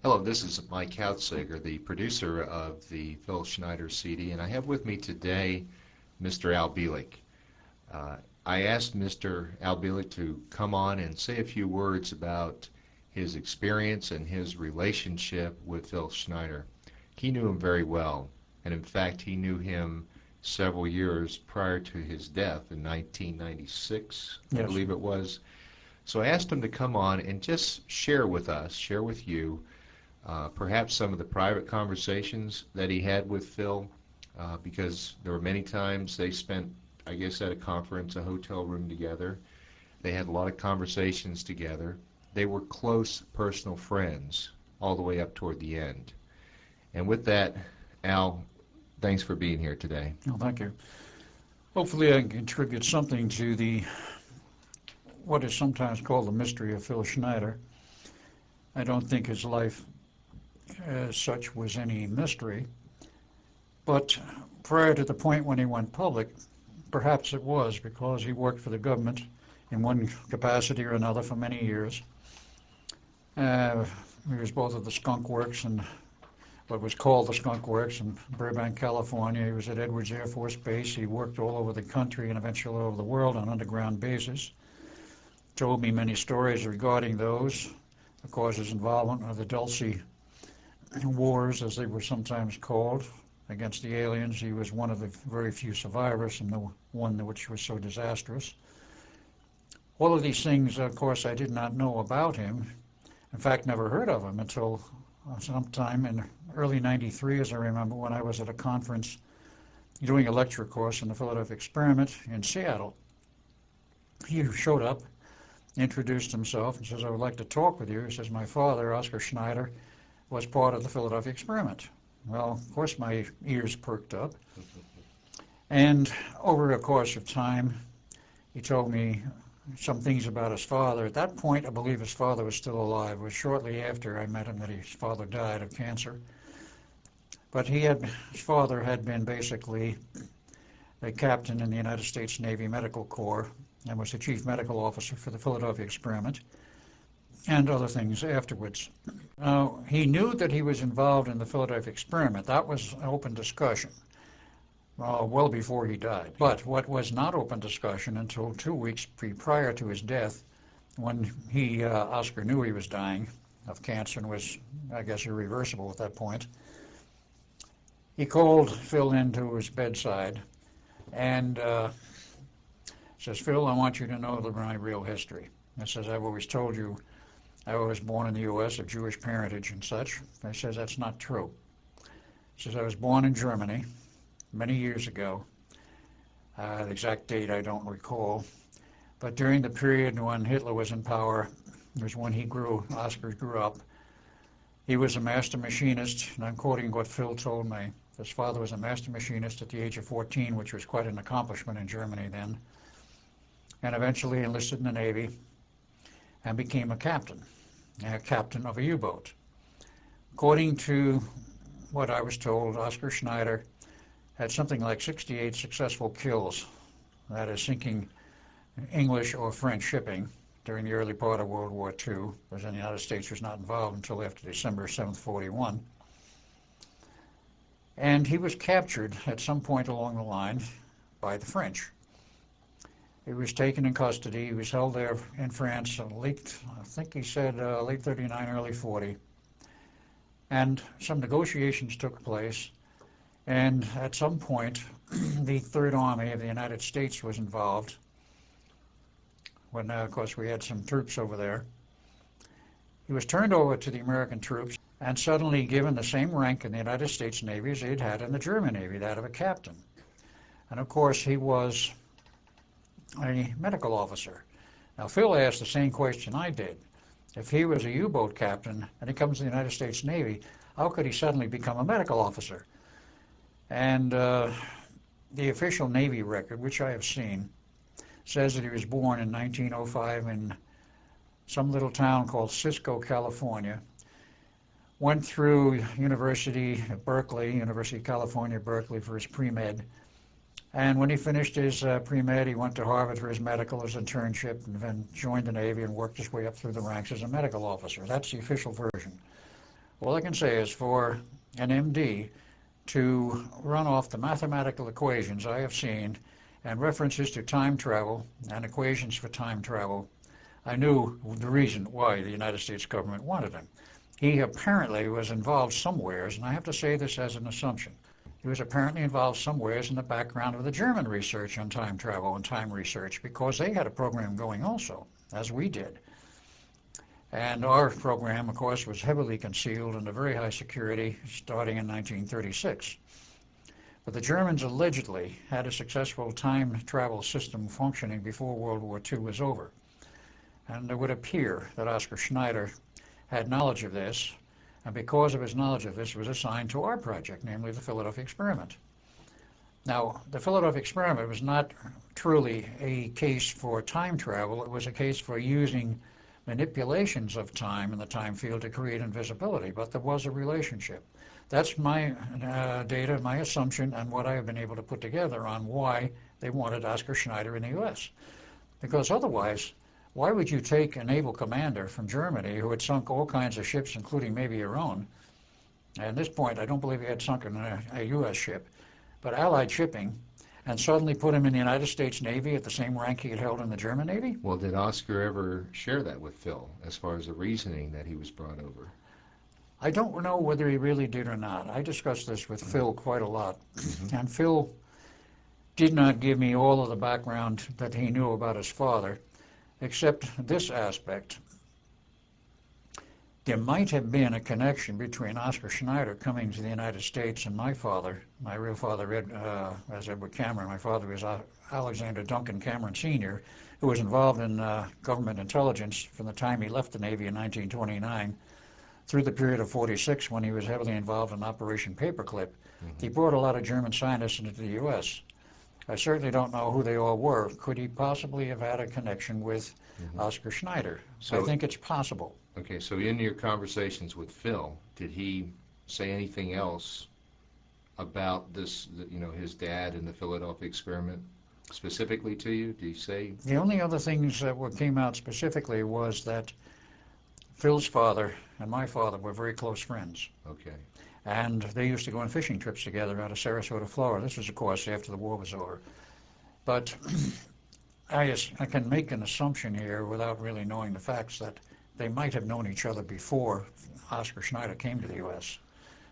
Hello, this is Mike Hautsager, the producer of the Phil Schneider CD, and I have with me today Mr. Al Bielek. I asked Mr. Al Bielek to come on and say a few words about his experience and his relationship with Phil Schneider. He knew him very well, and in fact he knew him several years prior to his death in 1996, I believe it was. So I asked him to come on and just share with us, share with you, perhaps some of the private conversations that he had with Phil, because there were many times they spent, I guess, at a conference, a hotel room together. They had a lot of conversations together. They were close personal friends all the way up toward the end. And with that, Al, thanks for being here today. Well, thank you. Hopefully I can contribute something to what is sometimes called the mystery of Phil Schneider. I don't think his life as such was any mystery, but prior to the point when he went public, perhaps it was, because he worked for the government in one capacity or another for many years. He was both at the Skunk Works and what was called the Skunk Works in Burbank, California. He was at Edwards Air Force Base. He worked all over the country and eventually all over the world on underground bases. Told me many stories regarding those. Of course, his involvement with the Dulce wars, as they were sometimes called, against the aliens. He was one of the very few survivors, and the one which was so disastrous. All of these things, of course, I did not know about him. In fact, never heard of him until sometime in early '93, as I remember, when I was at a conference doing a lecture course in the Philadelphia Experiment in Seattle. He showed up, introduced himself, and says, "I would like to talk with you." He says, "My father, Oscar Schneider, was part of the Philadelphia Experiment." Well, of course, my ears perked up. And over the course of time, he told me some things about his father. At that point, I believe his father was still alive. It was shortly after I met him that his father died of cancer. But his father had been basically a captain in the United States Navy Medical Corps and was the chief medical officer for the Philadelphia Experiment and other things afterwards. Now, he knew that he was involved in the Philadelphia Experiment. That was an open discussion well before he died. But what was not open discussion until 2 weeks prior to his death, when Oscar knew he was dying of cancer and was, I guess, irreversible at that point, he called Phil into his bedside and says, "Phil, I want you to know my real history." He says, "I've always told you I was born in the U.S. of Jewish parentage and such." I says, "That's not true." He says, "I was born in Germany many years ago. The exact date I don't recall. But during the period when Hitler was in power, it was when Oscar grew up. He was a master machinist," and I'm quoting what Phil told me. His father was a master machinist at the age of 14, which was quite an accomplishment in Germany then, and eventually enlisted in the Navy and became a captain of a U-boat. According to what I was told, Oscar Schneider had something like 68 successful kills, that is, sinking English or French shipping during the early part of World War II, because the United States was not involved until after December 7th, 41. And he was captured at some point along the line by the French. He was taken in custody. He was held there in France late, I think he said late 39, early 40. And some negotiations took place. And at some point, the Third Army of the United States was involved. When, of course, we had some troops over there. He was turned over to the American troops and suddenly given the same rank in the United States Navy as he had had in the German Navy, that of a captain. And, of course, he was a medical officer. Now, Phil asked the same question I did. If he was a U-boat captain and he comes to the United States Navy, how could he suddenly become a medical officer? And the official Navy record, which I have seen, says that he was born in 1905 in some little town called Cisco, California. Went through University of California, Berkeley for his pre-med. And when he finished his pre-med, he went to Harvard for his medical, his internship, and then joined the Navy and worked his way up through the ranks as a medical officer. That's the official version. All I can say is for an MD to run off the mathematical equations I have seen and references to time travel and equations for time travel, I knew the reason why the United States government wanted him. He apparently was involved somewheres, and I have to say this as an assumption. He was apparently involved somewheres in the background of the German research on time travel and time research, because they had a program going also, as we did. And our program, of course, was heavily concealed under very high security starting in 1936. But the Germans allegedly had a successful time travel system functioning before World War II was over. And it would appear that Oskar Schneider had knowledge of this, and because of his knowledge of this, was assigned to our project, namely the Philadelphia Experiment. Now, the Philadelphia Experiment was not truly a case for time travel. It was a case for using manipulations of time in the time field to create invisibility, but there was a relationship. That's my data, my assumption, and what I have been able to put together on why they wanted Oskar Schneider in the U.S. Because otherwise, why would you take a naval commander from Germany who had sunk all kinds of ships, including maybe your own? And at this point, I don't believe he had sunken a U.S. ship, but Allied shipping, and suddenly put him in the United States Navy at the same rank he had held in the German Navy? Well, did Oskar ever share that with Phil, as far as the reasoning that he was brought over? I don't know whether he really did or not. I discussed this with Phil quite a lot, and Phil did not give me all of the background that he knew about his father, except this aspect. There might have been a connection between Oskar Schneider coming to the United States and my father, my real father, as Edward Cameron. My father was Alexander Duncan Cameron Sr., who was involved in government intelligence from the time he left the Navy in 1929 through the period of 46 when he was heavily involved in Operation Paperclip. He brought a lot of German scientists into the U.S. I certainly don't know who they all were. Could he possibly have had a connection with Oskar Schneider? So I think it's possible. Okay, so in your conversations with Phil, did he say anything else about this, his dad and the Philadelphia Experiment specifically to you? Did he say? The only other things that came out specifically was that Phil's father and my father were very close friends. Okay. And they used to go on fishing trips together out of Sarasota, Florida. This was, of course, after the war was over. But I can make an assumption here without really knowing the facts that they might have known each other before Oskar Schneider came to the U.S.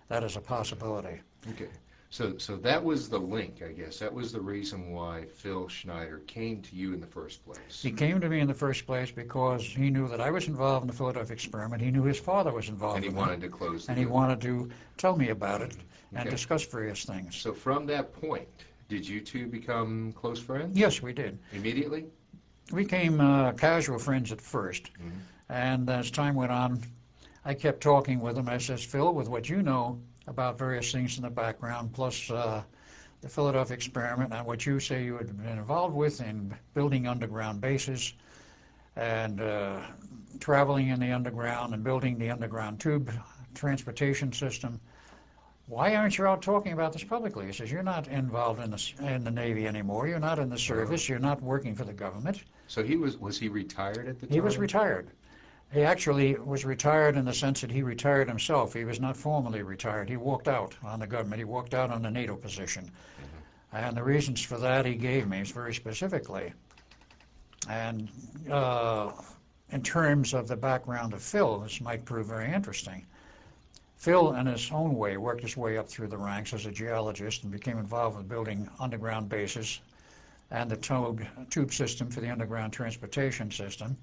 That is a possibility. Okay. So that was the link, I guess. That was the reason why Phil Schneider came to you in the first place. He came to me in the first place because he knew that I was involved in the Philadelphia Experiment. He knew his father was involved in it. And he wanted to close the And he wanted to tell me about it and discuss various things. So from that point, did you two become close friends? Yes, we did. Immediately? We became casual friends at first. And as time went on, I kept talking with him. I says, Phil, with what you know about various things in the background, plus the Philadelphia Experiment and what you say you had been involved with in building underground bases and traveling in the underground and building the underground tube transportation system, why aren't you out talking about this publicly? He says, you're not involved in the Navy anymore. You're not in the service. You're not working for the government. So was he retired at the time? He was retired. He actually was retired in the sense that he retired himself. He was not formally retired. He walked out on the government. He walked out on the NATO position. And the reasons for that he gave me very specifically. And in terms of the background of Phil, this might prove very interesting. Phil, in his own way, worked his way up through the ranks as a geologist and became involved with building underground bases and the tube system for the underground transportation system,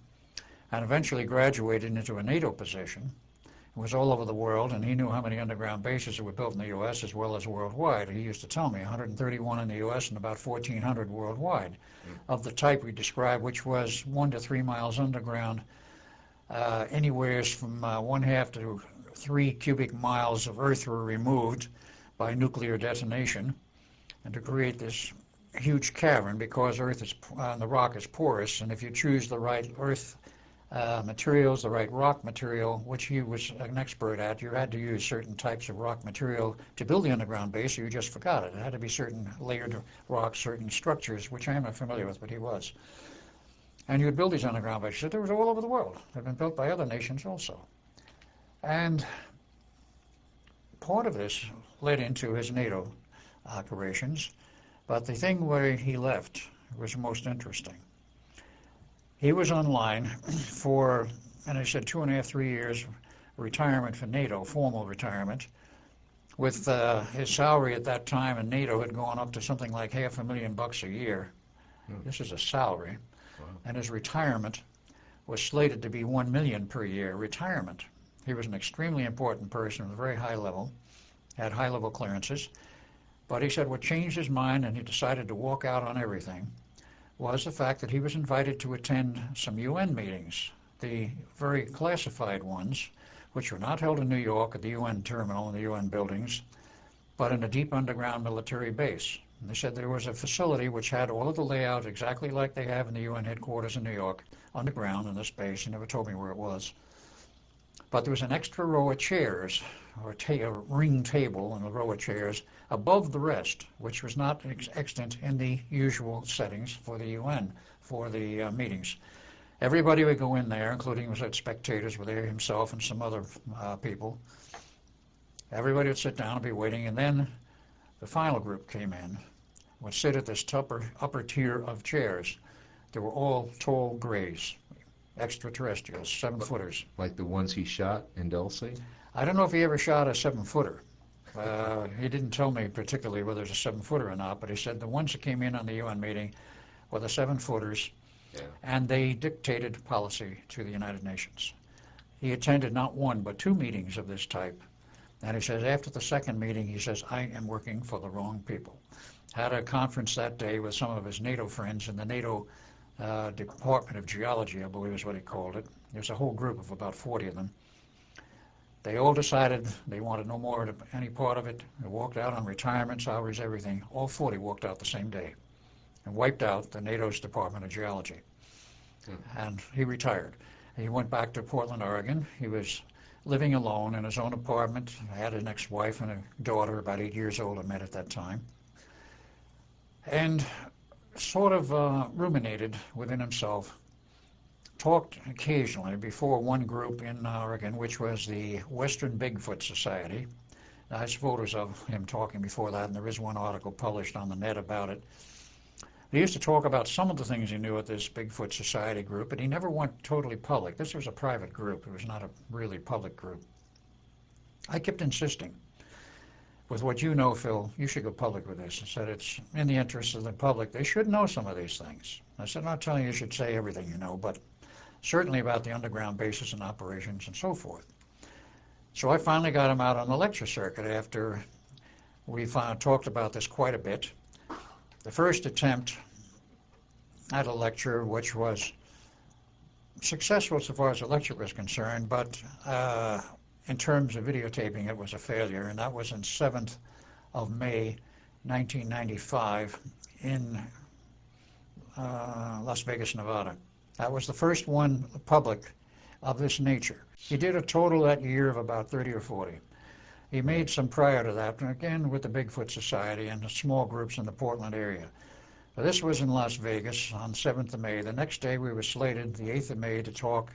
and eventually graduated into a NATO position. It was all over the world, and he knew how many underground bases were built in the U.S. as well as worldwide. He used to tell me 131 in the U.S. and about 1,400 worldwide, of the type we described, which was 1 to 3 miles underground, anywhere from 1/2 to 3 cubic miles of earth were removed by nuclear detonation, and to create this huge cavern, because the rock is porous, and if you choose the right earth materials, the right rock material, which he was an expert at, you had to use certain types of rock material to build the underground base, or you just forgot it. It had to be certain layered rocks, certain structures, which I am not familiar with, but he was. And you would build these underground bases. They were all over the world. They've been built by other nations also. And part of this led into his NATO operations, but the thing where he left was most interesting. He was online for, and I said 2.5, 3 years retirement for NATO, formal retirement, with his salary at that time in NATO had gone up to something like $500,000 a year. This is a salary. Wow. And his retirement was slated to be $1 million per year retirement. He was an extremely important person at a very high level, had high-level clearances. But he said what changed his mind and he decided to walk out on everything was the fact that he was invited to attend some UN meetings, the very classified ones, which were not held in New York at the UN terminal and the UN buildings, but in a deep underground military base. And they said there was a facility which had all of the layout exactly like they have in the UN headquarters in New York, underground in this base. He never told me where it was. But there was an extra row of chairs, or a ring table and a row of chairs above the rest, which was not extant in the usual settings for the UN, for the meetings. Everybody would go in there, including spectators were there, himself and some other people. Everybody would sit down and be waiting, and then the final group came in, would sit at this upper tier of chairs. They were all tall grays, extraterrestrials, 7-footers. Like the ones he shot in Dulce? I don't know if he ever shot a 7-footer. He didn't tell me particularly whether it's a 7-footer or not, but he said the ones that came in on the UN meeting were the 7-footers, and they dictated policy to the United Nations. He attended not one but 2 meetings of this type, and he says after the second meeting, he says, I am working for the wrong people. Had a conference that day with some of his NATO friends in the NATO Department of Geology, I believe is what he called it. There's a whole group of about 40 of them. They all decided they wanted no more of any part of it. They walked out on retirement, salaries, everything. All 40 walked out the same day and wiped out the NATO's Department of Geology. And he retired. He went back to Portland, Oregon. He was living alone in his own apartment. Had an ex-wife and a daughter, about 8 years old, I met at that time. And sort of ruminated within himself, talked occasionally before one group in Oregon, which was the Western Bigfoot Society. I have photos of him talking before that, and there is one article published on the net about it. He used to talk about some of the things he knew at this Bigfoot Society group, but he never went totally public. This was a private group. It was not a really public group. I kept insisting, with what you know, Phil, you should go public with this. I said it's in the interest of the public. They should know some of these things. I said, I'm not telling you should say everything you know, but certainly about the underground bases and operations and so forth. So I finally got him out on the lecture circuit after we talked about this quite a bit. The first attempt at a lecture, which was successful so far as the lecture was concerned, but in terms of videotaping, it was a failure, and that was on 7th of May, 1995 in Las Vegas, Nevada. That was the first one public of this nature. He did a total that year of about 30 or 40. He made some prior to that, again with the Bigfoot Society and the small groups in the Portland area. But this was in Las Vegas on 7th of May. The next day we were slated, the 8th of May, to talk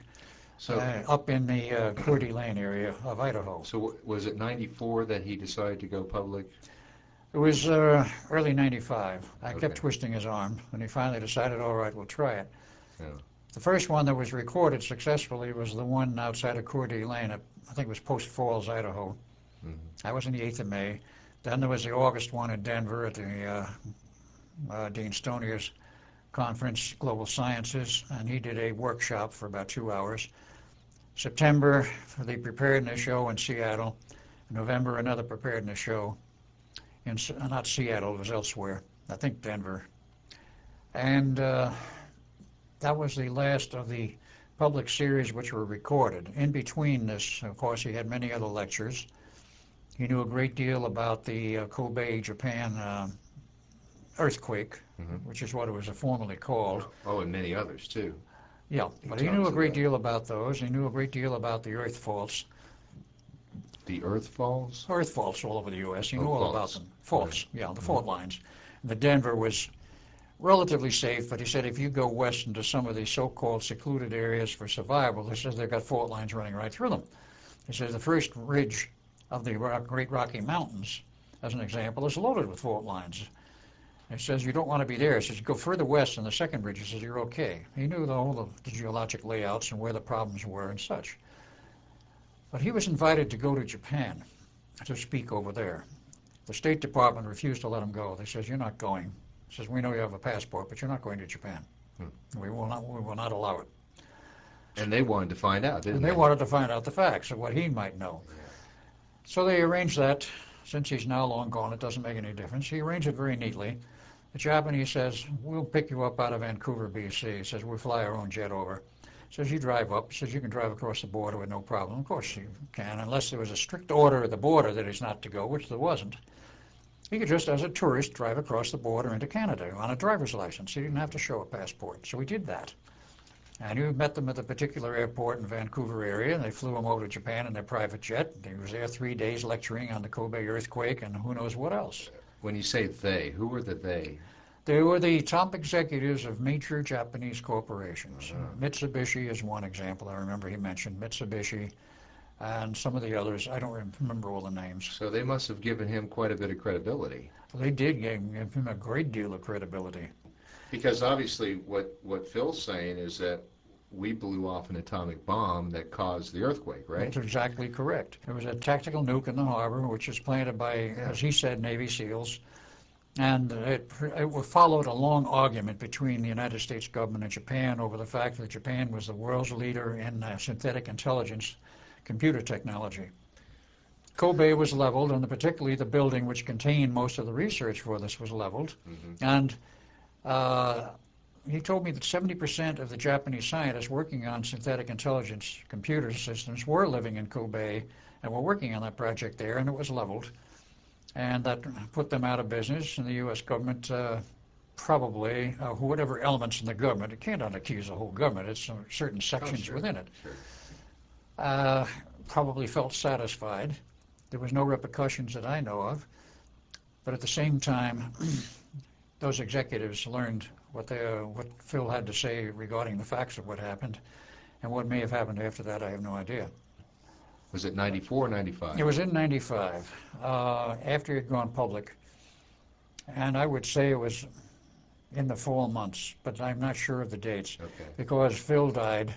up in the Coeur d'Alene area of Idaho. So was it 94 that he decided to go public? It was early 95. I Okay. kept twisting his arm, and he finally decided, all right, we'll try it. Yeah. The first one that was recorded successfully was the one outside of Coeur d'Alene. I think it was Post Falls, Idaho. Mm-hmm. That was on the 8th of May. Then there was the August one in Denver at the Dean Stonier's conference, Global Sciences, and he did a workshop for about 2 hours. September, for the preparedness show in Seattle. November, another preparedness show in, not Seattle, it was elsewhere, I think Denver. And that was the last of the public series which were recorded. In between this, of course, he had many other lectures. He knew a great deal about the Kobe, Japan earthquake, which is what it was formerly called. Oh, and many others, too. Yeah, but he knew a great deal about those. He knew a great deal about the earth faults. The earth falls? Earth faults all over the U.S. He knew all about them. Faults, yeah, the fault lines. The Denver was relatively safe, but he said if you go west into some of these so-called secluded areas for survival, he says they've got fault lines running right through them. He says the first ridge of the Great Rocky Mountains, as an example, is loaded with fault lines. He says, you don't want to be there. He says, go further west in the second ridge. He says, you're okay. He knew all of the geologic layouts and where the problems were and such. But he was invited to go to Japan to speak over there. The State Department refused to let him go. They says, you're not going. He says, we know you have a passport, but you're not going to Japan. We will not allow it. And they wanted to find out, didn't they? They wanted to find out the facts of what he might know. Yeah. So they arranged that. Since he's now long gone, it doesn't make any difference. He arranged it very neatly. The Japanese says, we'll pick you up out of Vancouver, BC. He says, we'll fly our own jet over. He says, you drive up. He says, you can drive across the border with no problem. Of course you can, unless there was a strict order at the border that he's not to go, which there wasn't. He could just, as a tourist, drive across the border into Canada on a driver's license. He didn't have to show a passport. So he did that. And he met them at a particular airport in the Vancouver area, and they flew him over to Japan in their private jet. He was there 3 days lecturing on the Kobe earthquake and who knows what else. When you say they, who were the they? They were the top executives of major Japanese corporations. Mitsubishi is one example. I remember he mentioned Mitsubishi and some of the others. I don't remember all the names. So they must have given him quite a bit of credibility. They did give him a great deal of credibility. Because obviously what Phil's saying is that we blew off an atomic bomb that caused the earthquake, right? That's exactly correct. There was a tactical nuke in the harbor, which was planted by, as he said, Navy SEALs. And it followed a long argument between the United States government and Japan over the fact that Japan was the world's leader in synthetic intelligence computer technology. Kobe was leveled, and particularly the building which contained most of the research for this was leveled. Mm-hmm. And he told me that 70% of the Japanese scientists working on synthetic intelligence computer systems were living in Kobe and were working on that project there, and it was leveled. And that put them out of business, and the U.S. government probably, whatever elements in the government, it can't accuse the whole government, it's certain sections within it, probably felt satisfied. There was no repercussions that I know of, but at the same time, those executives learned what Phil had to say regarding the facts of what happened, and what may have happened after that, I have no idea. Was it 94 or 95? It was in 95, after he had gone public, and I would say it was in the fall months, but I'm not sure of the dates, because Phil died,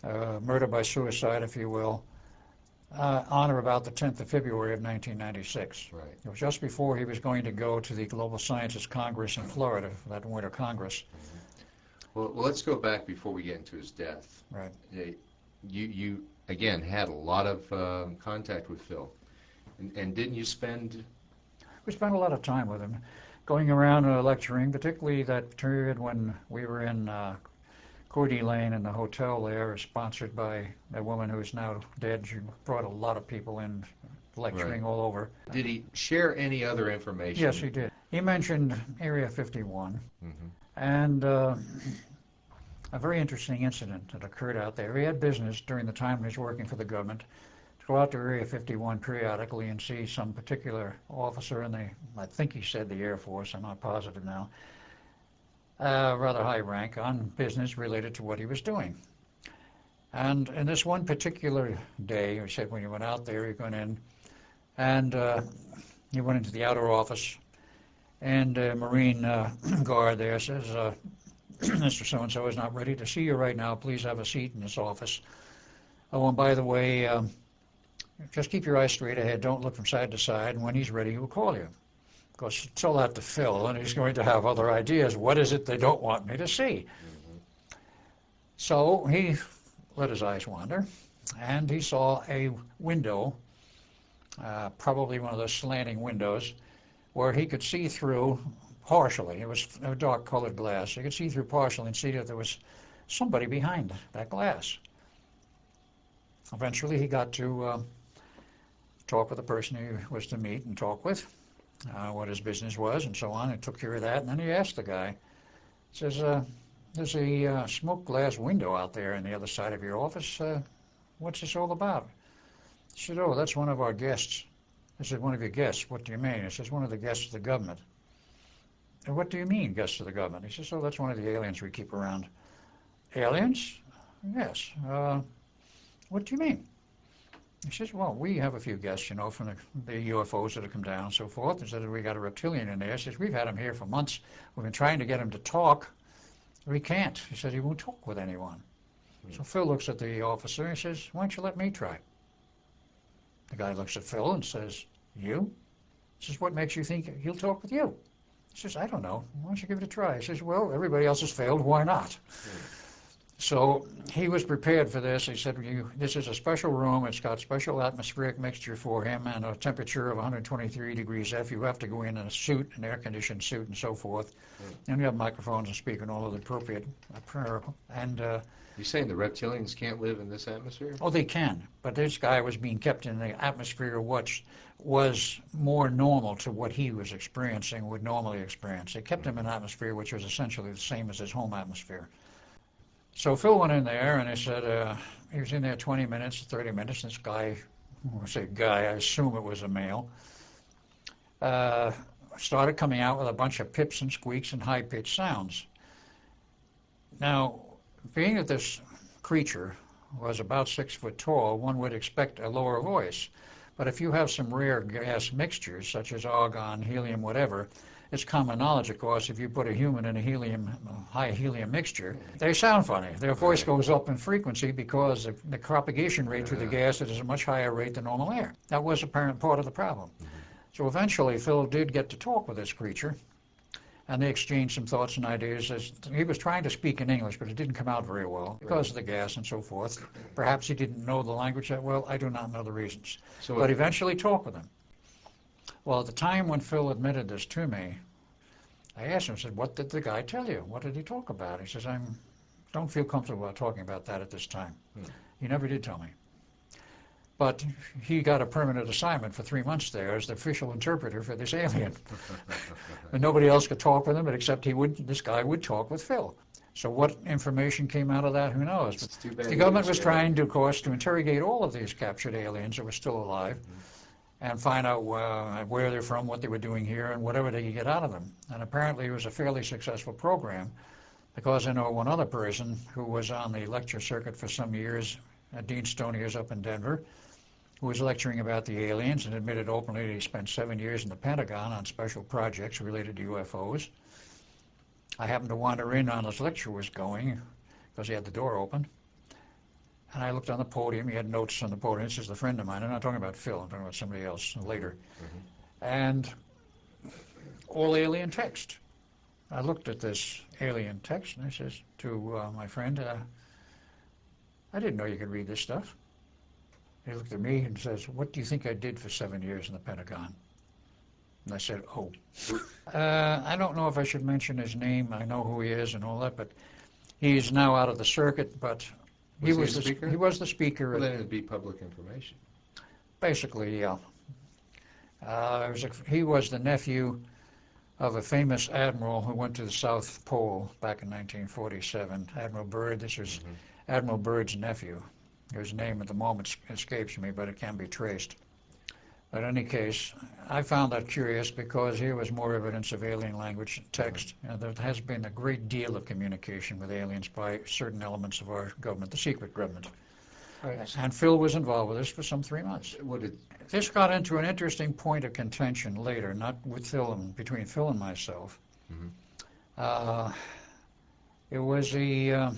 murder by suicide, if you will, on or about the 10th of February of 1996. Right. It was just before he was going to go to the Global Sciences Congress in Florida, that Winter Congress. Mm-hmm. Well, let's go back before we get into his death. Right. You again, had a lot of contact with Phil. And didn't you spend... We spent a lot of time with him, going around lecturing, particularly that period when we were in Cordy Lane in the hotel there, sponsored by a woman who's now dead. She brought a lot of people in lecturing all over. Did he share any other information? Yes, he did. He mentioned Area 51, and a very interesting incident that occurred out there. He had business during the time he was working for the government to go out to Area 51 periodically and see some particular officer in the, I think he said the Air Force, I'm not positive now, rather high rank on business related to what he was doing. And in this one particular day, he said when he went out there, he went in, and he went into the outer office, and a Marine guard there says, Mr. So-and-so is not ready to see you right now. Please have a seat in this office. Oh, and by the way, just keep your eyes straight ahead. Don't look from side to side. And when he's ready, he will call you. Of course, tell that to Phil, and he's going to have other ideas. What is it they don't want me to see? So he let his eyes wander, and he saw a window, probably one of those slanting windows, where he could see through partially. It was a dark-colored glass. You could see through partially and see that there was somebody behind that glass. Eventually, he got to talk with the person he was to meet and talk with, what his business was and so on, and took care of that. And then he asked the guy, he says, there's a smoked glass window out there on the other side of your office. What's this all about? He said, oh, that's one of our guests. I said, one of your guests? What do you mean? He says, one of the guests of the government. And what do you mean, guests of the government? He says, oh, that's one of the aliens we keep around. Aliens? Yes. What do you mean? He says, well, we have a few guests, you know, from the UFOs that have come down and so forth. He said, we got a reptilian in there. He says, we've had him here for months. We've been trying to get him to talk. We can't. He said, he won't talk with anyone. So Phil looks at the officer and says, why don't you let me try? The guy looks at Phil and says, you? He says, what makes you think he'll talk with you? He says, I don't know. Why don't you give it a try? He says, well, everybody else has failed. Why not? So he was prepared for this. He said, this is a special room. It's got special atmospheric mixture for him and a temperature of 123 degrees F. You have to go in a suit, an air-conditioned suit and so forth. And you have microphones and speak and all of the appropriate. And You're saying the reptilians can't live in this atmosphere? oh, they can. But this guy was being kept in the atmosphere which was more normal to what he was experiencing, would normally experience. They kept him in an atmosphere which was essentially the same as his home atmosphere. So Phil went in there, and he said he was in there 20 minutes, 30 minutes. This guy, when I say guy, I assume it was a male, started coming out with a bunch of pips and squeaks and high-pitched sounds. Now, being that this creature was about 6 foot tall, one would expect a lower voice. But if you have some rare gas mixtures, such as argon, helium, whatever, it's common knowledge, of course, if you put a human in a high helium mixture, they sound funny. Their voice goes up in frequency because of the propagation rate through the gas is a much higher rate than normal air. That was apparent part of the problem. So eventually Phil did get to talk with this creature, and they exchanged some thoughts and ideas. As he was trying to speak in English, but it didn't come out very well because of the gas and so forth. Perhaps he didn't know the language that well. I do not know the reasons. But eventually talked with him. Well, at the time when Phil admitted this to me, I asked him, I said, what did the guy tell you? What did he talk about? He says, I don't feel comfortable about talking about that at this time. He never did tell me. But he got a permanent assignment for 3 months there as the official interpreter for this alien. And nobody else could talk with him, but except this guy would talk with Phil. So what information came out of that, who knows? But the government was trying, of course, to interrogate all of these captured aliens that were still alive and find out where they're from, what they were doing here, and whatever they could get out of them. And apparently it was a fairly successful program, because I know one other person who was on the lecture circuit for some years at Dean Stonier's up in Denver, who was lecturing about the aliens and admitted openly that he spent 7 years in the Pentagon on special projects related to UFOs. I happened to wander in on his lecture was going, because he had the door open. And I looked on the podium. He had notes on the podium. This is a friend of mine. I'm not talking about Phil. I'm talking about somebody else later. And all alien text. I looked at this alien text, and I says to my friend, I didn't know you could read this stuff. He looked at me and says, what do you think I did for 7 years in the Pentagon? And I said, oh. I don't know if I should mention his name. I know who he is and all that, but he's now out of the circuit, but he was the speaker. He was the speaker. Well, then it would be public information. Basically, yeah. He was the nephew of a famous admiral who went to the South Pole back in 1947, Admiral Byrd. This was Admiral Byrd's nephew. His name at the moment escapes me, but it can be traced. But in any case, I found that curious because here was more evidence of alien language text. There has been a great deal of communication with aliens by certain elements of our government, the secret government. Right. And Phil was involved with this for some 3 months. This got into an interesting point of contention later, not with Phil and between Phil and myself. It was a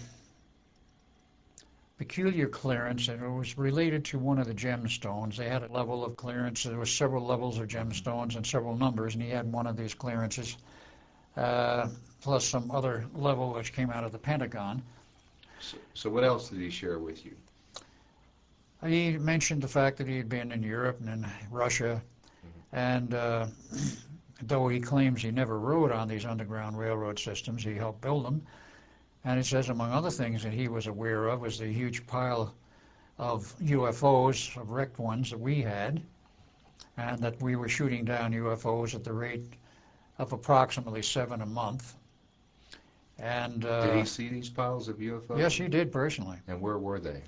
peculiar clearance, and it was related to one of the gemstones. They had a level of clearance. There were several levels of gemstones and several numbers, and he had one of these clearances, plus some other level which came out of the Pentagon. So what else did he share with you? He mentioned the fact that he had been in Europe and in Russia, and though he claims he never rode on these underground railroad systems, he helped build them. And he says, among other things that he was aware of, was the huge pile of UFOs, of wrecked ones that we had, and that we were shooting down UFOs at the rate of approximately 7 a month. And did he see these piles of UFOs? Yes, he did personally. And where were they?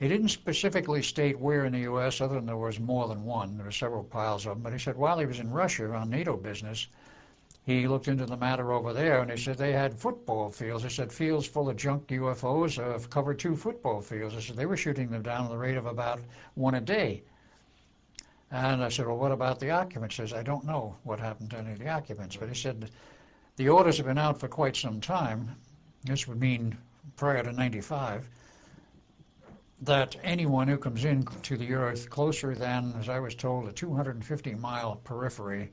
He didn't specifically state where in the U.S., other than there was more than one. There were several piles of them. But he said while he was in Russia on NATO business, he looked into the matter over there, and he said they had football fields. He said fields full of junk UFOs have covered 2 football fields. I said they were shooting them down at the rate of about 1 a day. And I said, well, what about the occupants? He says, I don't know what happened to any of the occupants. But he said the orders have been out for quite some time. This would mean prior to 95, that anyone who comes into the Earth closer than, as I was told, a 250-mile periphery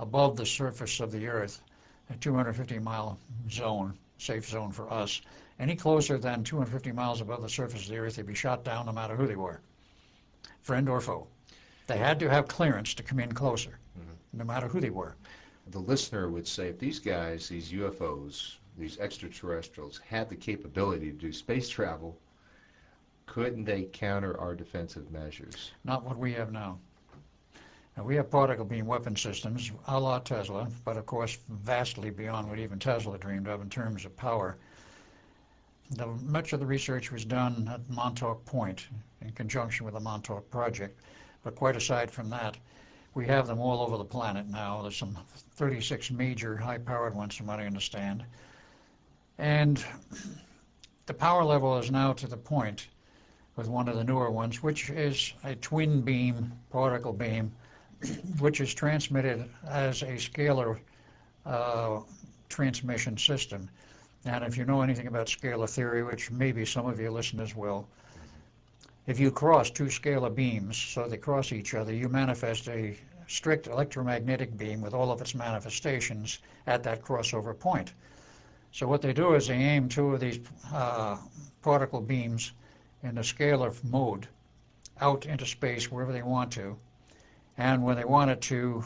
above the surface of the Earth, a 250-mile zone, safe zone for us, any closer than 250 miles above the surface of the Earth, they'd be shot down no matter who they were, friend or foe. They had to have clearance to come in closer, no matter who they were. The listener would say, if these guys, these UFOs, these extraterrestrials, had the capability to do space travel, couldn't they counter our defensive measures? Not what we have now. Now, we have particle beam weapon systems, a la Tesla, but of course vastly beyond what even Tesla dreamed of in terms of power. Much of the research was done at Montauk Point in conjunction with the Montauk Project. But quite aside from that, we have them all over the planet now. There's some 36 major high-powered ones, from what I understand. And the power level is now to the point with one of the newer ones, which is a twin beam, particle beam, which is transmitted as a scalar transmission system. And if you know anything about scalar theory, which maybe some of your listeners will, if you cross 2 scalar beams so they cross each other, you manifest a strict electromagnetic beam with all of its manifestations at that crossover point. So what they do is they aim 2 of these particle beams in the scalar mode out into space wherever they want to. And when they want it to,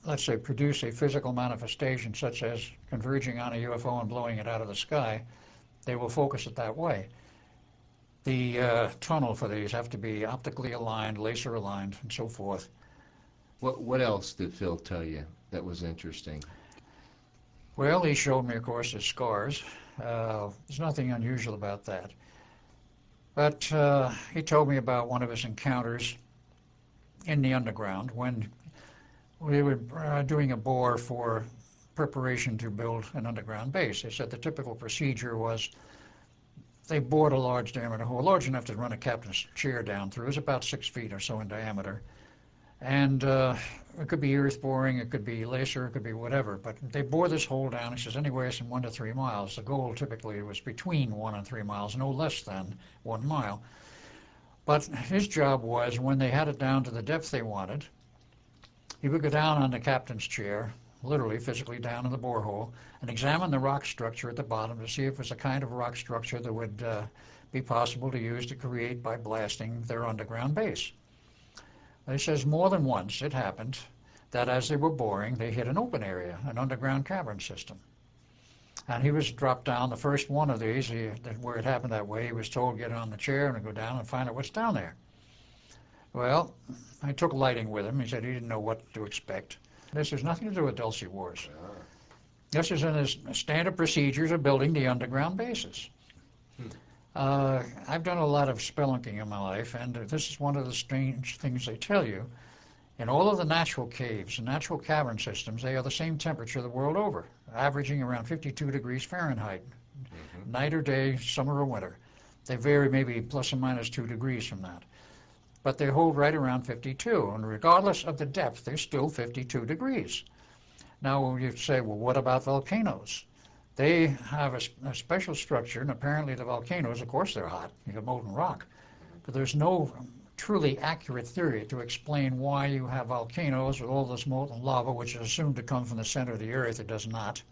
let's say, produce a physical manifestation such as converging on a UFO and blowing it out of the sky, they will focus it that way. The tunnel for these have to be optically aligned, laser aligned, and so forth. What else did Phil tell you that was interesting? Well, he showed me, of course, his scars. There's nothing unusual about that. But he told me about one of his encounters in the underground when we were doing a bore for preparation to build an underground base. He said the typical procedure was they bored a large diameter hole, large enough to run a captain's chair down through. It was about 6 feet or so in diameter. And it could be earth boring, it could be laser, it could be whatever. But they bore this hole down, he says, anywhere from 1 to 3 miles. The goal typically was between 1 and 3 miles, no less than 1 mile. But his job was, when they had it down to the depth they wanted, he would go down on the captain's chair, literally physically down in the borehole, and examine the rock structure at the bottom to see if it was a kind of rock structure that would be possible to use to create by blasting their underground base. He says more than once it happened that as they were boring, they hit an open area, an underground cavern system. And he was dropped down the first one of these, where it happened that way. He was told, get on the chair and go down and find out what's down there. Well, I took lighting with him. He said he didn't know what to expect. This has nothing to do with Dulce Wars. This is in his standard procedures of building the underground bases. I've done a lot of spelunking in my life, and this is one of the strange things they tell you. In all of the natural caves and natural cavern systems, they are the same temperature the world over, averaging around 52 degrees Fahrenheit, night or day, summer or winter. They vary maybe plus or minus 2 degrees from that. But they hold right around 52, and regardless of the depth, they're still 52 degrees. Now you say, well, what about volcanoes? They have a special structure, and apparently the volcanoes, of course they're hot, you have molten rock, but there's no truly accurate theory to explain why you have volcanoes with all this molten lava, which is assumed to come from the center of the earth. It does not.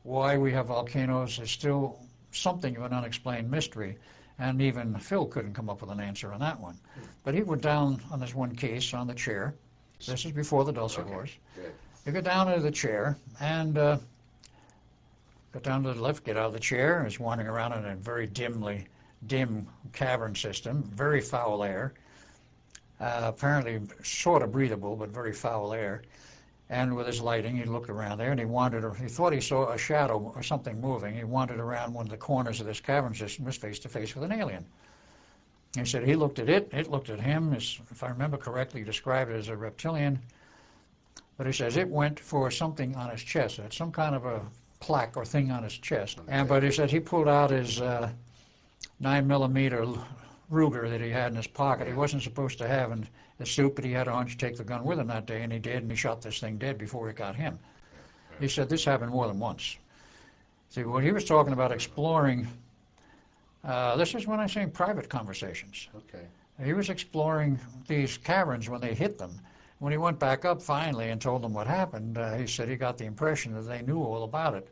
Why we have volcanoes is still something of an unexplained mystery, and even Phil couldn't come up with an answer on that one. But he went down on this one case on the chair. This is before the Dulce Wars. You go down into the chair and go down to the left, get out of the chair, and is wandering around in a very dim cavern system, very foul air, apparently sort of breathable, but very foul air. And with his lighting, he looked around there, and he thought he saw a shadow or something moving. He wandered around one of the corners of this cavern system, was face to face with an alien. He said he looked at it looked at him. If I remember correctly, he described it as a reptilian, But he says it went for something on his chest. It had some kind of a plaque or thing on his chest. But he said he pulled out his 9mm Ruger that he had in his pocket. He wasn't supposed to have in his suit, but he had a hunch to take the gun with him that day, and he did, and he shot this thing dead before it got him. He said this happened more than once. See, when he was talking about exploring, this is when I'm saying private conversations. Okay. He was exploring these caverns when they hit them. When he went back up finally and told them what happened, he said he got the impression that they knew all about it.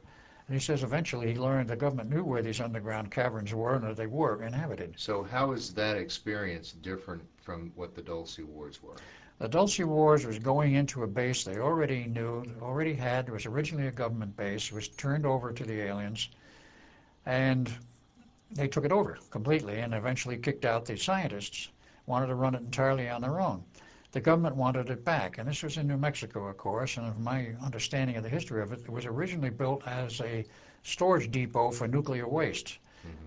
And he says eventually he learned the government knew where these underground caverns were and that they were inhabited. So how is that experience different from what the Dulce Wars were? The Dulce Wars was going into a base they already knew, already had. It was originally a government base. It was turned over to the aliens, and they took it over completely and eventually kicked out the scientists, wanted to run it entirely on their own. The government wanted it back, and this was in New Mexico, of course, and from my understanding of the history of it, it was originally built as a storage depot for nuclear waste.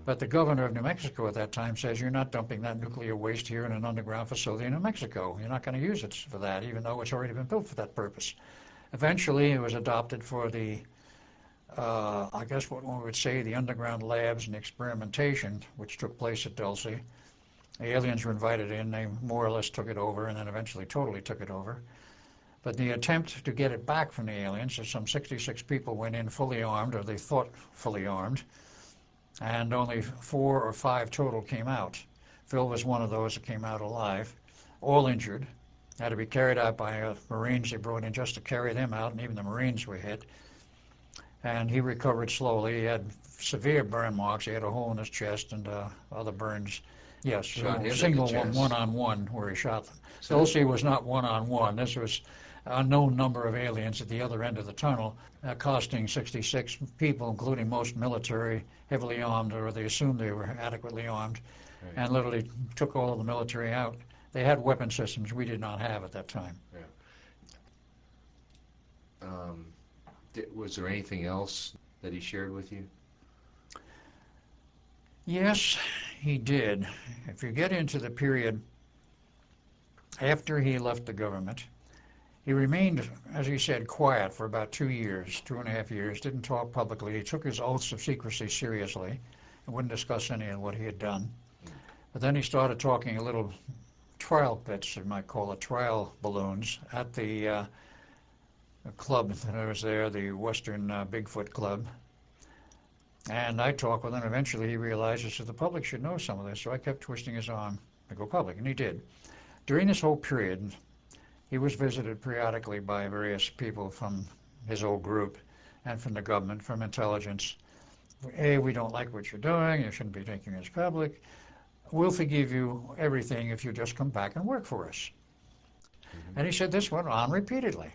But the governor of New Mexico at that time says, you're not dumping that nuclear waste here in an underground facility in New Mexico. You're not going to use it for that, even though it's already been built for that purpose. Eventually, it was adopted for the, I guess what one would say, the underground labs and experimentation, which took place at Dulce. The aliens were invited in. They more or less took it over, and then eventually totally took it over. But the attempt to get it back from the aliens, some 66 people went in fully armed, or they thought fully armed, and only 4 or 5 total came out. Phil was one of those that came out alive, all injured, had to be carried out by Marines they brought in just to carry them out, and even the Marines were hit. And he recovered slowly. He had severe burn marks. He had a hole in his chest and other burns. Yes, single one-on-one where he shot them. Dulce was not one-on-one. This was a known number of aliens at the other end of the tunnel, costing 66 people, including most military, heavily armed, or they assumed they were adequately armed, and literally took all of the military out. They had weapon systems we did not have at that time. Yeah. Was there anything else that he shared with you? Yes, he did. If you get into the period after he left the government, he remained, as he said, quiet for about 2 years, 2.5 years, didn't talk publicly. He took his oaths of secrecy seriously and wouldn't discuss any of what he had done. But then he started talking a little trial pits, you might call it, trial balloons, at the club that was there, the Western Bigfoot Club. And I talked with him. Eventually he realized that the public should know some of this, so I kept twisting his arm to go public, and he did. During this whole period, he was visited periodically by various people from his old group and from the government, from intelligence. Hey, we don't like what you're doing. You shouldn't be taking this public. We'll forgive you everything if you just come back and work for us. And he said this went on repeatedly.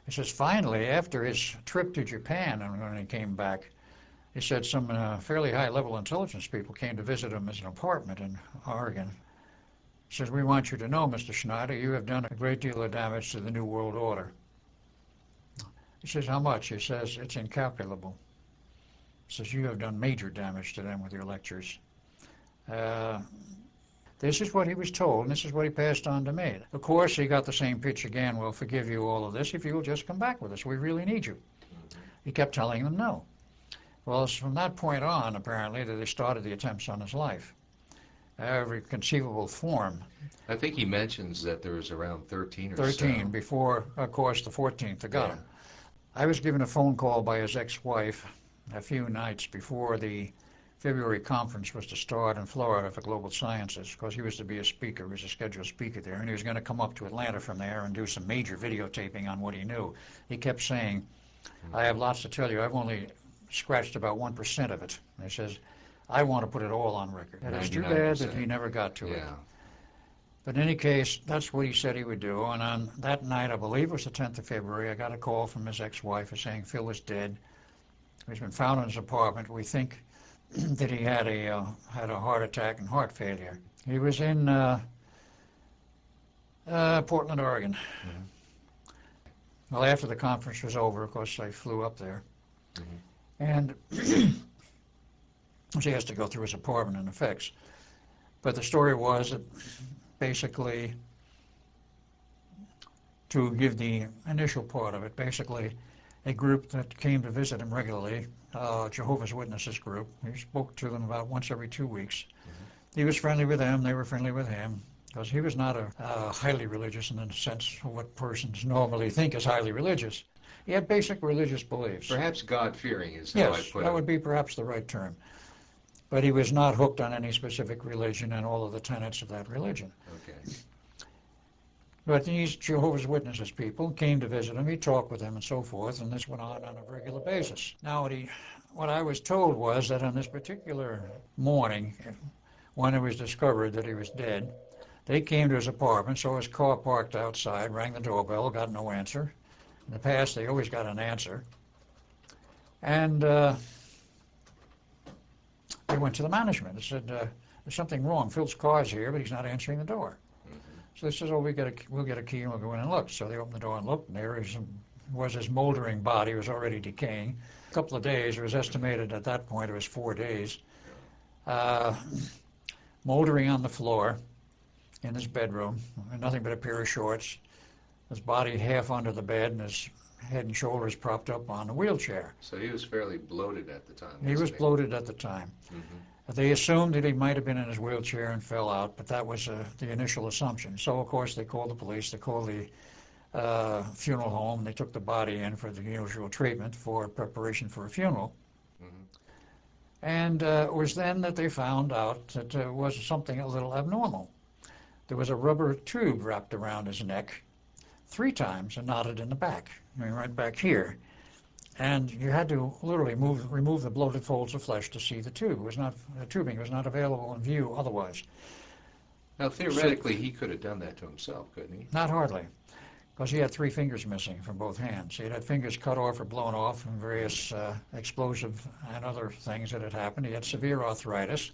He says, finally, after his trip to Japan, and when he came back, he said some fairly high-level intelligence people came to visit him as an apartment in Oregon. He says, we want you to know, Mr. Schneider, you have done a great deal of damage to the New World Order. He says, how much? He says, it's incalculable. He says, you have done major damage to them with your lectures. This is what he was told, and this is what he passed on to me. Of course, he got the same pitch again, we'll forgive you all of this if you will just come back with us. We really need you. He kept telling them no. Well, it's from that point on, apparently, that they started the attempts on his life. Every conceivable form. I think he mentions that there was around 13 or 13 so. Before, of course, the 14th that got him. I was given a phone call by his ex-wife a few nights before the February conference was to start in Florida for Global Sciences, because he was to be a speaker. He was a scheduled speaker there, and he was going to come up to Atlanta from there and do some major videotaping on what he knew. He kept saying, I have lots to tell you. I've only scratched about 1% of it. And he says, I want to put it all on record. And it's too bad that he never got to it. But in any case, that's what he said he would do. And on that night, I believe it was the 10th of February, I got a call from his ex-wife saying Phil is dead. He's been found in his apartment. We think that he had a heart attack and heart failure. He was in Portland, Oregon. Well, after the conference was over, of course, I flew up there. And so he has to go through his apartment and effects. But the story was that basically to give the initial part of it. Basically, a group that came to visit him regularly, Jehovah's Witnesses group. He spoke to them about once every 2 weeks. He was friendly with them, they were friendly with him, because he was not a highly religious in the sense of what persons normally think is highly religious. He had basic religious beliefs. Perhaps God-fearing is how I Yes, put it. that would be perhaps the right term. But he was not hooked on any specific religion and all of the tenets of that religion. Okay. But these Jehovah's Witnesses people came to visit him, he talked with them and so forth, and this went on a regular basis. Now, what I was told was that on this particular morning, when it was discovered that he was dead, they came to his apartment, saw his car parked outside, rang the doorbell, got no answer. In the past, they always got an answer. And they went to the management and said, there's something wrong. Phil's car's here, but he's not answering the door. So they said, oh, we'll get a key and we'll go in and look. So they opened the door and looked, and there was his moldering body. It was already decaying. A couple of days, it was estimated at that point it was 4 days, moldering on the floor in his bedroom, nothing but a pair of shorts, his body half under the bed and his head and shoulders propped up on a wheelchair. So he was fairly bloated at the time. He was bloated at the time. They assumed that he might have been in his wheelchair and fell out, but that was the initial assumption. So, of course, they called the police, they called the funeral home, they took the body in for the usual treatment for preparation for a funeral. And it was then that they found out that there was something a little abnormal. There was a rubber tube wrapped around his neck 3 times and knotted in the back, right back here. And you had to literally remove the bloated folds of flesh to see the tube. The tubing was not available in view otherwise. Now, theoretically, he could have done that to himself, couldn't he? Not hardly, because he had 3 fingers missing from both hands. He had fingers cut off or blown off from various explosive and other things that had happened. He had severe arthritis.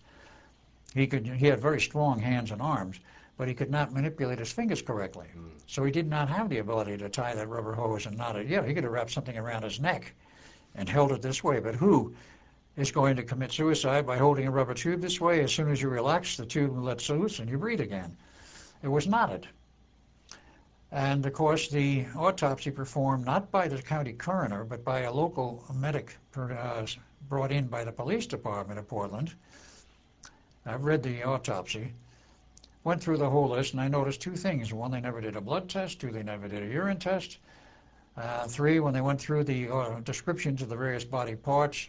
He had very strong hands and arms, but he could not manipulate his fingers correctly. So he did not have the ability to tie that rubber hose and knot it. Yeah, he could have wrapped something around his neck and held it this way, but who is going to commit suicide by holding a rubber tube this way? As soon as you relax, the tube lets loose and you breathe again. It was knotted. And, of course, the autopsy performed not by the county coroner, but by a local medic brought in by the police department of Portland. I've read the autopsy. Went through the whole list, and I noticed 2 things. 1, they never did a blood test. 2, they never did a urine test. 3, when they went through the descriptions of the various body parts,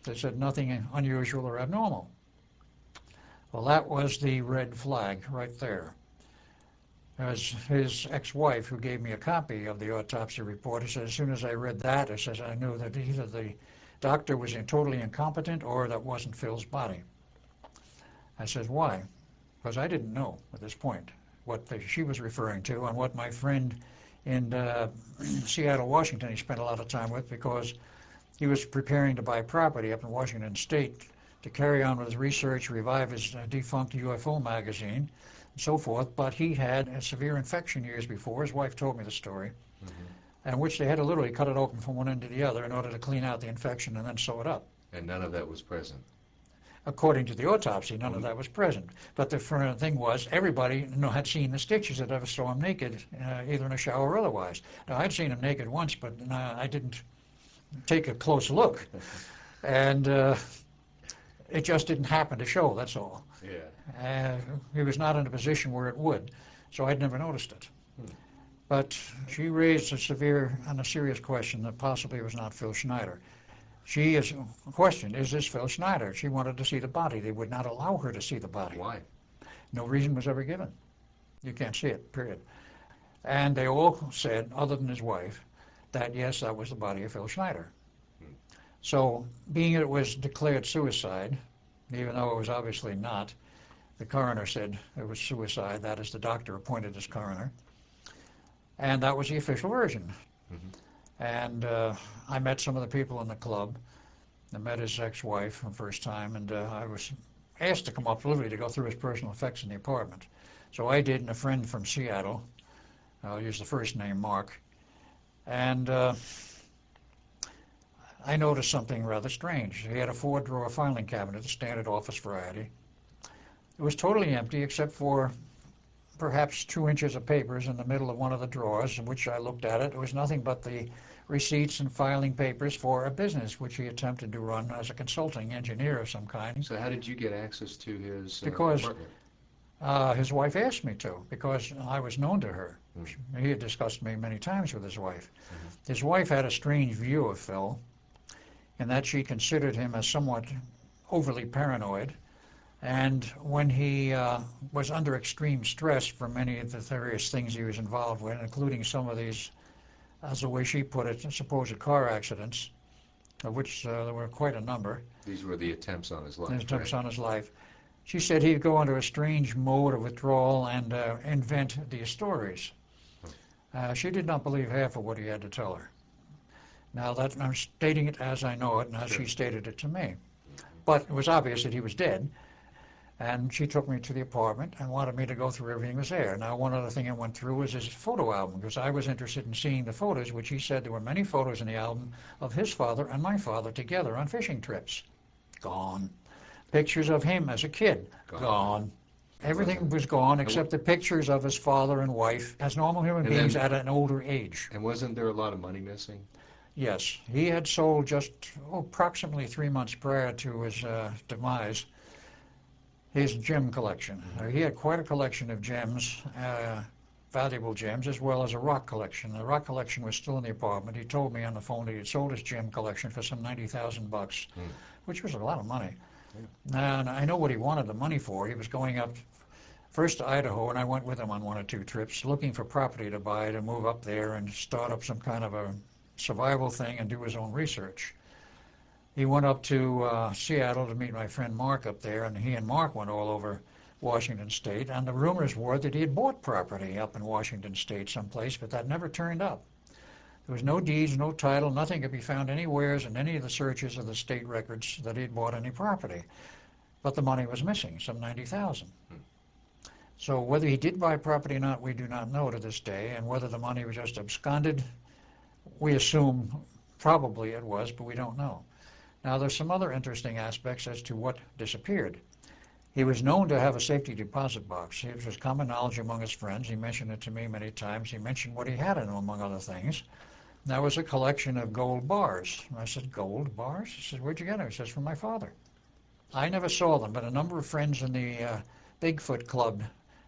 they said nothing unusual or abnormal. Well, that was the red flag right there. As his ex-wife, who gave me a copy of the autopsy report, he said, as soon as I read that, it says I knew that either the doctor was totally incompetent or that wasn't Phil's body. I said, why? Because I didn't know at this point what she was referring to and what my friend in Seattle, Washington, he spent a lot of time with, because he was preparing to buy property up in Washington State to carry on with his research, revive his defunct UFO magazine, and so forth. But he had a severe infection years before. His wife told me the story, in which they had to literally cut it open from one end to the other in order to clean out the infection and then sew it up. And none of that was present. According to the autopsy, none of that was present. But the thing was, everybody had seen the stitches that ever saw him naked, either in a shower or otherwise. Now, I'd seen him naked once, but I didn't take a close look. And it just didn't happen to show, that's all. Yeah. He was not in a position where it would, so I'd never noticed it. But she raised a serious question that possibly was not Phil Schneider. She is questioned, is this Phil Schneider? She wanted to see the body. They would not allow her to see the body. Why? No reason was ever given. You can't see it, period. And they all said, other than his wife, that yes, that was the body of Phil Schneider. So, being it was declared suicide, even though it was obviously not, the coroner said it was suicide. That is, the doctor appointed as coroner. And that was the official version. And I met some of the people in the club. I met his ex-wife for the first time, and I was asked to come up literally to go through his personal effects in the apartment. So I did, and a friend from Seattle, I'll use the first name, Mark, and I noticed something rather strange. He had a 4-drawer filing cabinet, a standard office variety. It was totally empty except for perhaps 2 inches of papers in the middle of one of the drawers, in which I looked at it. It was nothing but the receipts and filing papers for a business which he attempted to run as a consulting engineer of some kind. So how did you get access to his Because apartment? his wife asked me to, because I was known to her. Mm-hmm. He had discussed me many times with his wife. Mm-hmm. His wife had a strange view of Phil, in that she considered him as somewhat overly paranoid. And when he was under extreme stress from many of the various things he was involved with, including some of these, as the way she put it, supposed car accidents, of which there were quite a number. These were the attempts on his life. The attempts on his life. She said he'd go into a strange mode of withdrawal and invent these stories. She did not believe half of what he had to tell her. Now, that I'm stating it as I know it, and as she stated it to me. But it was obvious that he was dead. And she took me to the apartment and wanted me to go through everything that was there. Now, one other thing I went through was his photo album, because I was interested in seeing the photos, which he said there were many photos in the album of his father and my father together on fishing trips. Gone. Pictures of him as a kid. Gone. Everything was gone except the pictures of his father and wife as normal human beings at an older age. And wasn't there a lot of money missing? Yes. He had sold just approximately 3 months prior to his demise his gem collection. He had quite a collection of gems, valuable gems, as well as a rock collection. The rock collection was still in the apartment. He told me on the phone that he had sold his gem collection for some $90,000, which was a lot of money. Yeah. And I know what he wanted the money for. He was going up first to Idaho, and I went with him on 1 or 2 trips, looking for property to buy, to move up there and start up some kind of a survival thing and do his own research. He went up to Seattle to meet my friend Mark up there, and he and Mark went all over Washington State, and the rumors were that he had bought property up in Washington State someplace, but that never turned up. There was no deeds, no title, nothing could be found anywhere in any of the searches of the state records that he had bought any property. But the money was missing, some $90,000. So whether he did buy property or not, we do not know to this day, and whether the money was just absconded, we assume probably it was, but we don't know. Now, there's some other interesting aspects as to what disappeared. He was known to have a safety deposit box. It was common knowledge among his friends. He mentioned it to me many times. He mentioned what he had in him, among other things. That was a collection of gold bars. I said, gold bars? He said, where'd you get them? He says, from my father. I never saw them, but a number of friends in the Bigfoot Club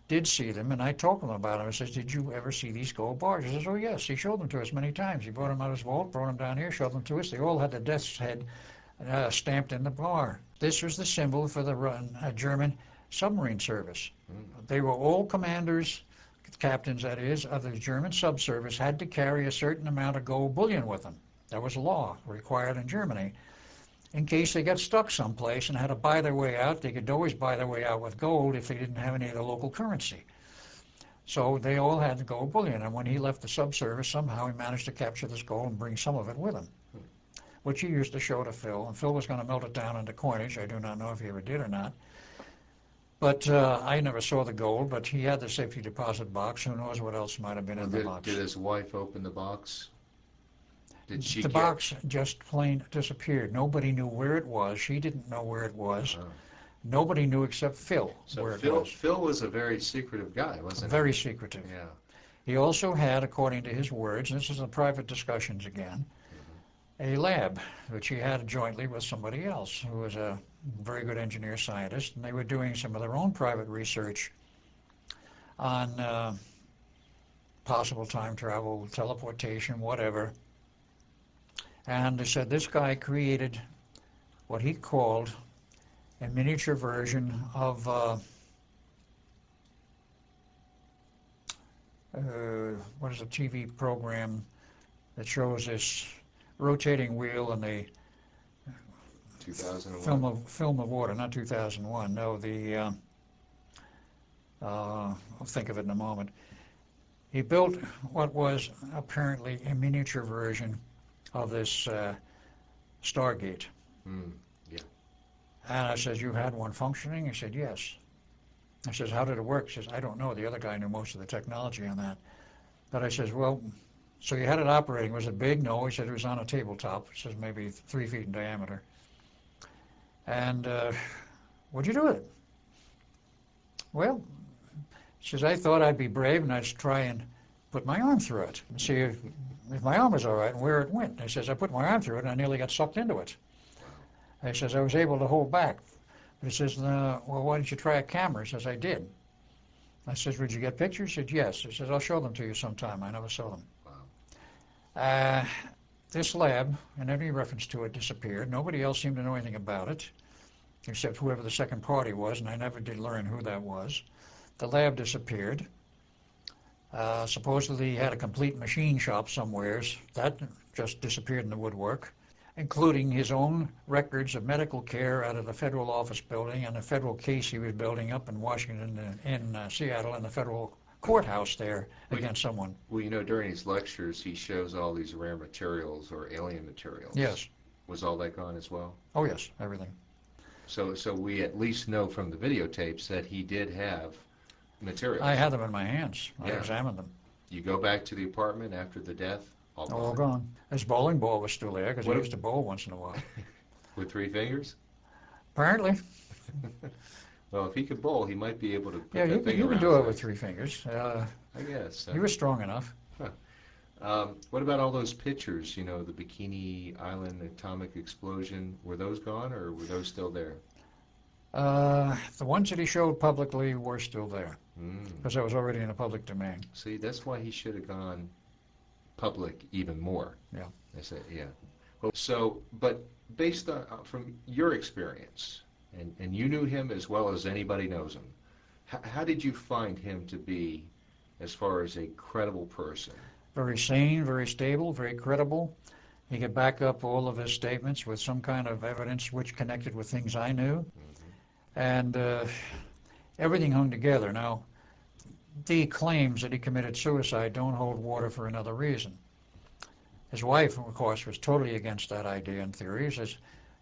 did see them, and I told them about them. I says, did you ever see these gold bars? He says, oh, yes. He showed them to us many times. He brought them out of his vault, brought them down here, showed them to us. They all had the death's head stamped in the bar. This was the symbol for the German submarine service. They were all commanders, captains that is, of the German subservice had to carry a certain amount of gold bullion with them. That was a law required in Germany. In case they got stuck someplace and had to buy their way out, they could always buy their way out with gold if they didn't have any of the local currency. So they all had the gold bullion, and when he left the subservice, somehow he managed to capture this gold and bring some of it with him, which he used to show to Phil, and Phil was going to melt it down into coinage. I do not know if he ever did or not. But I never saw the gold, but he had the safety deposit box. Who knows what else might have been in the box. Did his wife open the box? Did she The box just plain disappeared. Nobody knew where it was. She didn't know where it was. Oh. Nobody knew except Phil where it was. Phil was a very secretive guy, wasn't he? Very secretive. Yeah. He also had, according to his words, and this is in private discussions again, a lab, which he had jointly with somebody else who was a very good engineer scientist, and they were doing some of their own private research on possible time travel, teleportation, whatever. And they said this guy created what he called a miniature version of what is a TV program that shows this rotating wheel and the 2001 film of water, not 2001. No, the I'll think of it in a moment. He built what was apparently a miniature version of this Stargate. Yeah. And I says, you had one functioning? He said, yes. I says, how did it work? He says, I don't know. The other guy knew most of the technology on that. But I says, well, so you had it operating. Was it big? No. He said it was on a tabletop. He says maybe 3 feet in diameter. And what'd you do with it? Well, She says, I thought I'd be brave and I'd try and put my arm through it and see if my arm was all right and where it went. He says, I put my arm through it and I nearly got sucked into it. He says, I was able to hold back. But he says, well, why didn't you try a camera? He says, I did. I says, would you get pictures? He said, yes. He says, I'll show them to you sometime. I never saw them. Wow. This lab, and any reference to it, disappeared. Nobody else seemed to know anything about it, except whoever the second party was, and I never did learn who that was. The lab disappeared. Supposedly he had a complete machine shop somewheres. That just disappeared in the woodwork, including his own records of medical care out of the federal office building and the federal case he was building up in Washington, in Seattle, in the federal courthouse there against someone. Well, you know, during his lectures, he shows all these rare materials or alien materials. Yes. Was all that gone as well? Oh, yes, everything. So we at least know from the videotapes that he did have materials. I had them in my hands. I examined them. You go back to the apartment after the death, all gone. All gone. His bowling ball was still there because he used to bowl once in a while. With 3 fingers? Apparently. Well, if he could bowl, he might be able to put Yeah, that you thing can around do it his with neck. 3 fingers. I guess. He was strong enough. What about all those pictures, you know, the Bikini Island atomic explosion? Were those gone or were those still there? The ones that he showed publicly were still there because that was already in the public domain. See, that's why he should have gone public even more. Yeah. I say, yeah. Well, so, but based on from your experience, and you knew him as well as anybody knows him, how did you find him to be as far as a credible person? Very sane, very stable, very credible. He could back up all of his statements with some kind of evidence which connected with things I knew. And everything hung together. Now, the claims that he committed suicide don't hold water for another reason. His wife, of course, was totally against that idea and theory. He says,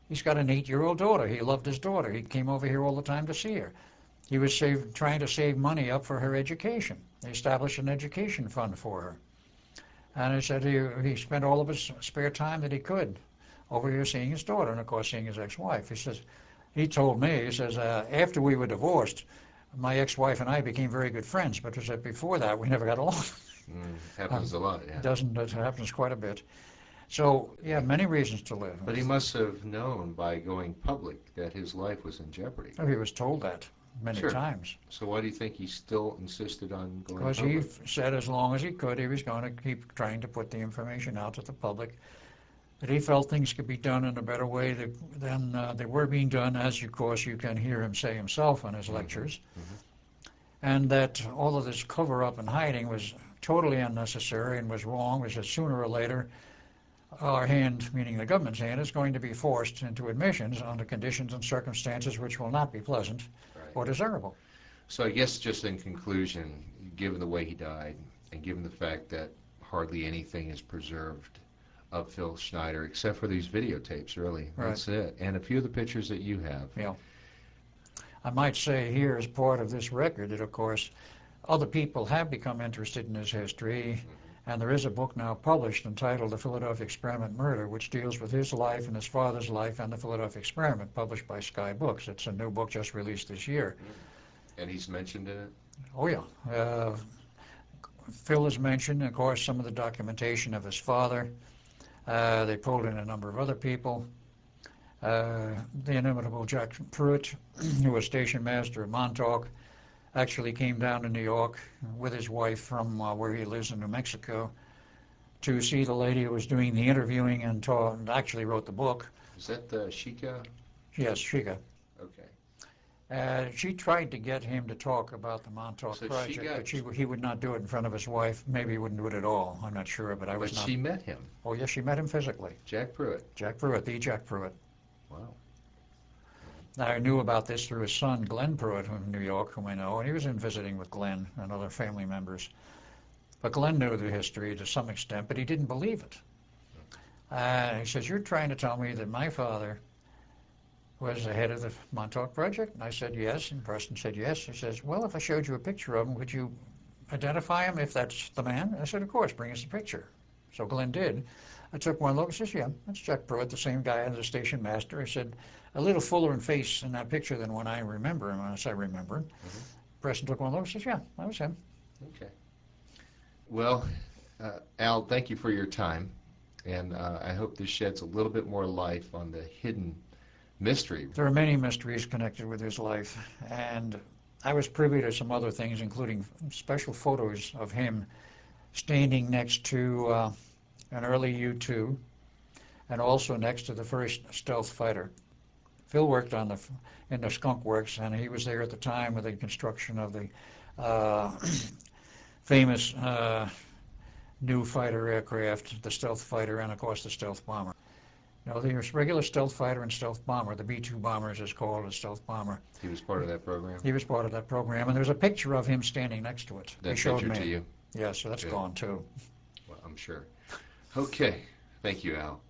he's got an 8-year-old daughter. He loved his daughter. He came over here all the time to see her. He was trying to save money up for her education. He established an education fund for her. And he said he spent all of his spare time that he could over here seeing his daughter and, of course, seeing his ex-wife. He says, he told me, he says, after we were divorced, my ex-wife and I became very good friends, but he said before that we never got along. Happens a lot, yeah. It happens quite a bit. So, yeah, many reasons to live. But he must have known by going public that his life was in jeopardy. Oh, he was told that many times. So why do you think he still insisted on going public? Because he said as long as he could, he was going to keep trying to put the information out to the public. That he felt things could be done in a better way than they were being done, as of course you can hear him say himself on his lectures. And that all of this cover-up and hiding was totally unnecessary and was wrong, was that sooner or later our hand, meaning the government's hand, is going to be forced into admissions under conditions and circumstances which will not be pleasant or desirable. So I guess just in conclusion, given the way he died and given the fact that hardly anything is preserved of Phil Schneider, except for these videotapes, really. Right. That's it. And a few of the pictures that you have. Yeah. I might say here as part of this record that, of course, other people have become interested in his history, and there is a book now published entitled The Philadelphia Experiment Murder, which deals with his life and his father's life and the Philadelphia Experiment, published by Sky Books. It's a new book just released this year. And he's mentioned in it? Oh, yeah. Phil is mentioned, of course, some of the documentation of his father. They pulled in a number of other people. The inimitable Jack Pruitt, who was station master at Montauk, actually came down to New York with his wife from where he lives in New Mexico to see the lady who was doing the interviewing and actually wrote the book. Is that the Shika? Yes, Shika. Okay. She tried to get him to talk about the Montauk project, but he would not do it in front of his wife. Maybe he wouldn't do it at all. I'm not sure, but I was not. But she met him. Oh, yes, she met him physically. Jack Pruitt. Jack Pruitt, the Jack Pruitt. Wow. Now, I knew about this through his son, Glenn Pruitt, from New York, whom I know, and he was in visiting with Glenn and other family members. But Glenn knew the history to some extent, but he didn't believe it. He says, you're trying to tell me that my father was the head of the Montauk project? And I said, yes. And Preston said, yes. He says, well, if I showed you a picture of him, would you identify him if that's the man? I said, of course, bring us the picture. So Glenn did. I took one look and says, yeah, that's Jack Pruitt, the same guy as the station master. I said, a little fuller in face in that picture than when I remember him, as I remember him. Preston took one of those. Says, yeah, that was him. Okay. Well, Al, thank you for your time, and I hope this sheds a little bit more light on the hidden mystery. There are many mysteries connected with his life, and I was privy to some other things, including special photos of him standing next to an early U-2 and also next to the first stealth fighter. Phil worked in the Skunk Works, and he was there at the time with the construction of the famous new fighter aircraft, the stealth fighter, and of course the stealth bomber. You know, the regular stealth fighter and stealth bomber, the B-2 bombers is called a stealth bomber. He was part of that program? He was part of that program, and there's a picture of him standing next to it. That They showed picture me. to you? Yeah, so that's Good. gone too. Well, I'm sure. Okay. Thank you, Al.